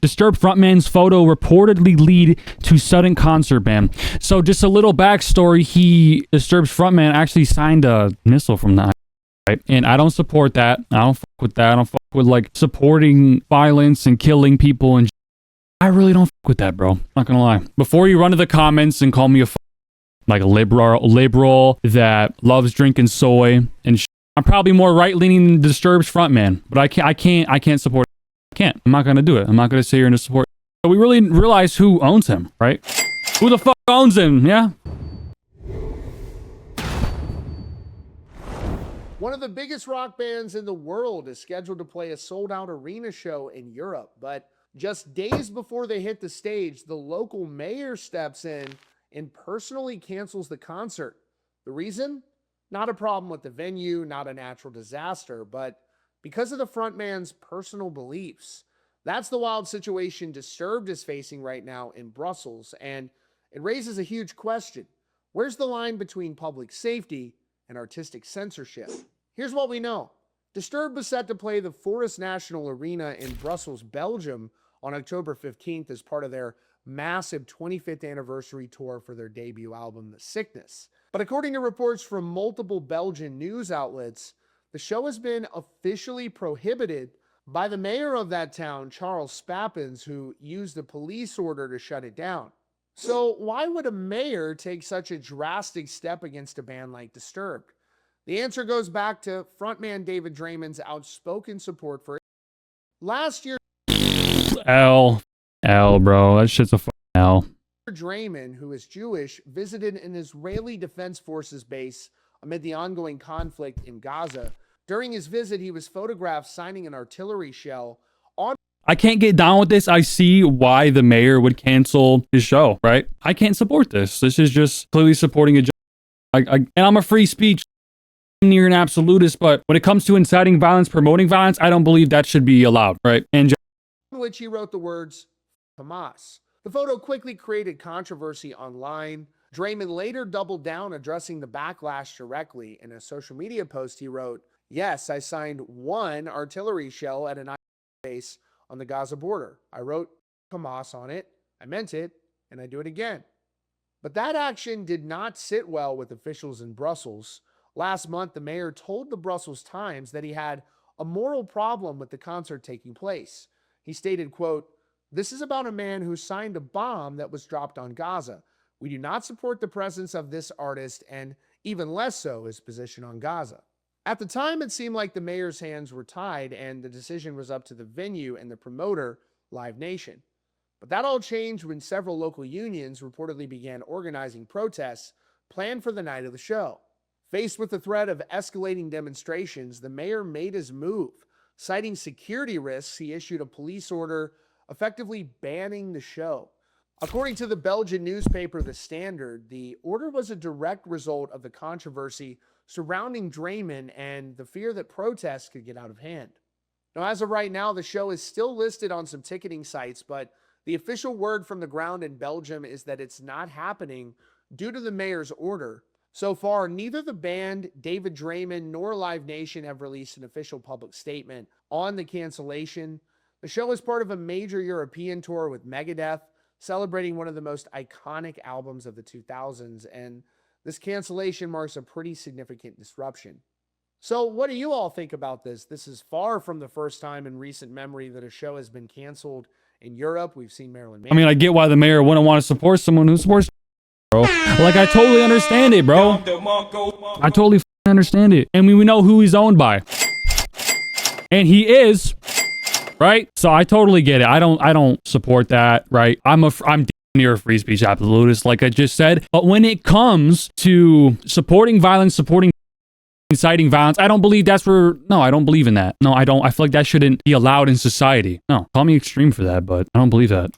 Disturbed frontman's photo reportedly lead to sudden concert ban. So just a little backstory, Disturbed's frontman actually signed a missile from that. Right? And I don't support that. I don't fuck with that. I don't fuck with like supporting violence and killing people. And I really don't fuck with that, bro. Not gonna lie. Before you run to the comments and call me like a liberal that loves drinking soy and I'm probably more right-leaning than Disturbed's frontman, but I can't support it. I can't. I'm not gonna do it. I'm not gonna sit here and support. But we really realize who owns him, right? Who the fuck owns him? Yeah. One of the biggest rock bands in the world is scheduled to play a sold-out arena show in Europe, but just days before they hit the stage, the local mayor steps in and personally cancels the concert. The reason? Not a problem with the venue, not a natural disaster, but because of the frontman's personal beliefs. That's the wild situation Disturbed is facing right now in Brussels, and it raises a huge question. Where's the line between public safety and artistic censorship? Here's what we know. Disturbed was set to play the Forest National Arena in Brussels, Belgium on October 15th as part of their massive 25th anniversary tour for their debut album, The Sickness. But according to reports from multiple Belgian news outlets, the show has been officially prohibited by the mayor of that town, Charles Spappens, who used a police order to shut it down. So why would a mayor take such a drastic step against a band like Disturbed? The answer goes back to frontman David Draymond's outspoken support for it. Last year, L, bro. That shit's a fucking L. Draymond, who is Jewish, visited an Israeli Defense Forces base amid the ongoing conflict in Gaza. During his visit, he was photographed signing an artillery shell on... I can't get down with this. I see why the mayor would cancel his show, right? I can't support this. This is just clearly supporting a... and I'm a free speech near an absolutist, but when it comes to inciting violence, promoting violence, I don't believe that should be allowed, right? And in which he wrote the words, Hamas. The photo quickly created controversy online. Draymond later doubled down, addressing the backlash directly. In a social media post, he wrote, "Yes, I signed one artillery shell at an base on the Gaza border. I wrote Hamas on it. I meant it, and I do it again." But that action did not sit well with officials in Brussels. Last month, the mayor told the Brussels Times that he had a moral problem with the concert taking place. He stated, quote, "This is about a man who signed a bomb that was dropped on Gaza. We do not support the presence of this artist, and even less so his position on Gaza." At the time, it seemed like the mayor's hands were tied and the decision was up to the venue and the promoter, Live Nation. But that all changed when several local unions reportedly began organizing protests planned for the night of the show. Faced with the threat of escalating demonstrations, the mayor made his move. Citing security risks, he issued a police order effectively banning the show. According to the Belgian newspaper The Standard, the order was a direct result of the controversy surrounding Draymond and the fear that protests could get out of hand. Now, as of right now, the show is still listed on some ticketing sites, but the official word from the ground in Belgium is that it's not happening due to the mayor's order. So far, neither the band, David Draymond, nor Live Nation have released an official public statement on the cancellation. The show is part of a major European tour with Megadeth, celebrating one of the most iconic albums of the 2000s, and this cancellation marks a pretty significant disruption. So what do you all think about this? This is far from the first time in recent memory that a show has been canceled in Europe. We've seen Marilyn Manson. I mean, I get why the mayor wouldn't want to support someone who supports, bro. Like, I totally understand it, bro. I totally understand it. And we know who he's owned by. And he is, right? So I totally get it. I don't support that, right? I'm near a free speech absolutist, like I just said. But when it comes to supporting violence, supporting inciting violence, I don't believe that's where... No, I don't believe in that. No, I don't. I feel like that shouldn't be allowed in society. No, call me extreme for that, but I don't believe that.